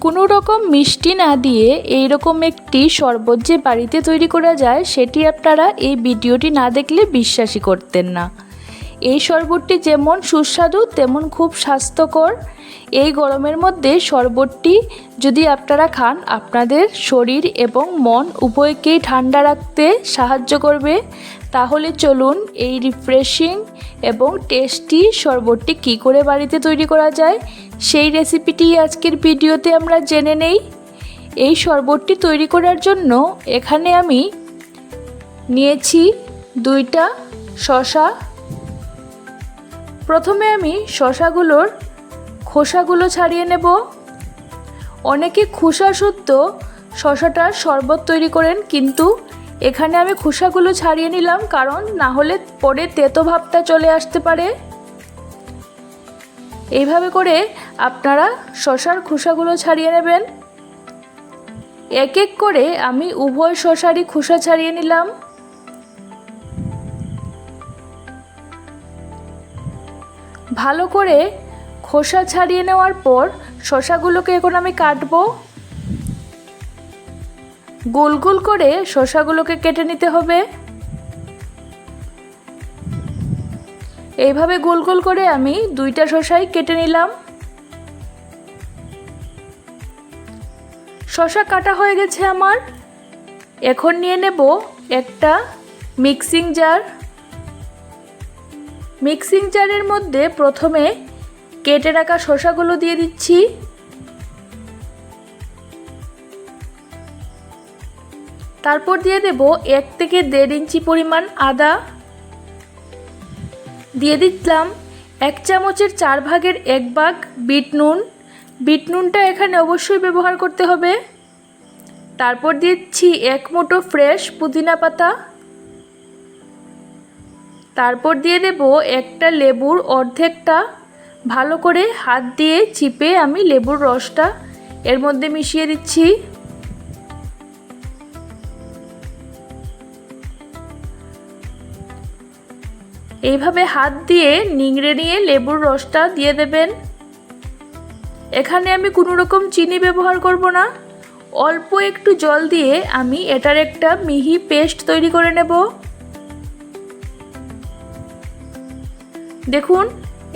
কোনো রকম মিষ্টি না দিয়ে এই রকম একটি শরবত যে বাড়িতে তৈরি করা যায় সেটি আপনারা এই ভিডিওটি না দেখলে বিশ্বাসই করতেন না। এই শরবতটি যেমন সুস্বাদু তেমন খুব স্বাস্থ্যকর। এই গরমের মধ্যে শরবতটি যদি আপনারা খান আপনাদের শরীর এবং মন উভয়কেই ঠান্ডা রাখতে সাহায্য করবে। তাহলে চলুন এই রিফ্রেশিং এবং টেস্টি শরবতটি কী করে বাড়িতে তৈরি করা যায় সেই রেসিপিটি আজকের ভিডিওতে আমরা জেনে নেই। এই শরবতটি তৈরি করার জন্য এখানে আমি নিয়েছি 2টা শসা। প্রথমে আমি শসাগুলোর খোসাগুলো ছাড়িয়ে নেব। অনেকে খোসা সত্ত্ব শসাটার শরবত তৈরি করেন, কিন্তু এখানে আমি খোসাগুলো ছাড়িয়ে নিলাম, কারণ না হলে পরে তেতো ভাবটা চলে আসতে পারে। এইভাবে করে আপনারা শসার খোসাগুলো ছাড়িয়ে নেবেন। এক এক করে আমি উভয় শসারই খোসা ছাড়িয়ে নিলাম। ভালো করে খোসা ছাড়িয়ে নেওয়ার পর শসাগুলোকে এখন আমি কাটবো। গোল গোল করে শসাগুলোকে কেটে নিতে হবে। এইভাবে গোল গোল করে আমি 2টা শসাই কেটে নিলাম। শসা কাটা হয়ে গেছে আমার। এখন নিয়ে নেব একটা মিক্সিং জার। মিক্সিং জারের মধ্যে প্রথমে কেটে রাখা শসাগুলো দিয়ে দিচ্ছি। তারপর দিয়ে দেব 1 থেকে 1.5 ইঞ্চি পরিমাণ আদা। দিয়ে দিলাম 1 চামচের 4 ভাগের 1 ভাগ বিট নুন। বিট নুনটা এখানে অবশ্যই ব্যবহার করতে হবে। তারপর দিচ্ছি 1 মুঠো ফ্রেশ পুদিনা পাতা। তারপর দিয়ে দেব একটা লেবুর অর্ধেকটা। ভালো করে হাত দিয়ে চিপে আমি লেবুর রসটা এর মধ্যে মিশিয়ে দিচ্ছি। এইভাবে হাত দিয়ে নিংড়ে নিয়ে লেবুর রসটা দিয়ে দেবেন। এখানে আমি কোনো রকম চিনি ব্যবহার করব না। অল্প একটু জল দিয়ে আমি এটার একটা মিহি পেস্ট তৈরি করে নেব। দেখুন,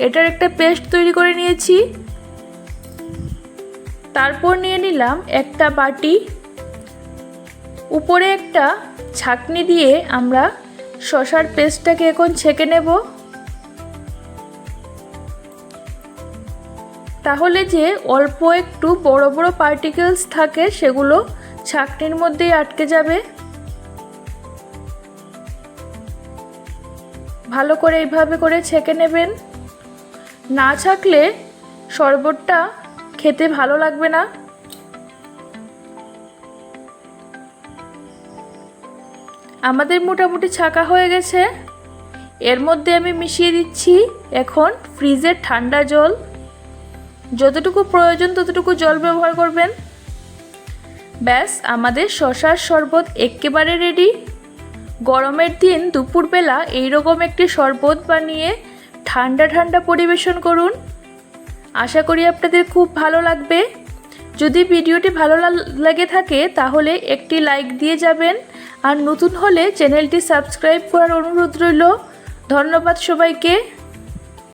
এটার একটা পেস্ট তৈরি করে নিয়েছি। তারপর নিয়ে নিলাম একটা বাটি। উপরে একটা ছাঁকনি দিয়ে আমরা শসার পেস্টটাকে এখন ছেঁকে নেব। তাহলে যে অল্প একটু বড় বড় পার্টিকেলস থাকে সেগুলো ছাঁকনির মধ্যেই আটকে যাবে। ভালো করে এইভাবে করে ছেঁকে নেবেন। না ছাঁকলে শরবতটা খেতে ভালো লাগবে না। আমাদের মোটামুটি ছাঁকা হয়ে গেছে। এর মধ্যে আমি মিশিয়ে দিচ্ছি এখন ফ্রিজের ঠান্ডা জল। যতটুকু প্রয়োজন ততটুকু জল ব্যবহার করবেন। ব্যাস, আমাদের শসার শরবত একেবারে রেডি। গরমের দিন দুপুরবেলা এইরকম একটি শরবত বানিয়ে ঠান্ডা ঠান্ডা পরিবেশন করুন। আশা করি আপনাদের খুব ভালো লাগবে। যদি ভিডিওটি ভালো লেগে থাকে তাহলে একটি লাইক দিয়ে যাবেন, আর নতুন হলে চ্যানেলটি সাবস্ক্রাইব করার অনুরোধ রইল। ধন্যবাদ সবাইকে।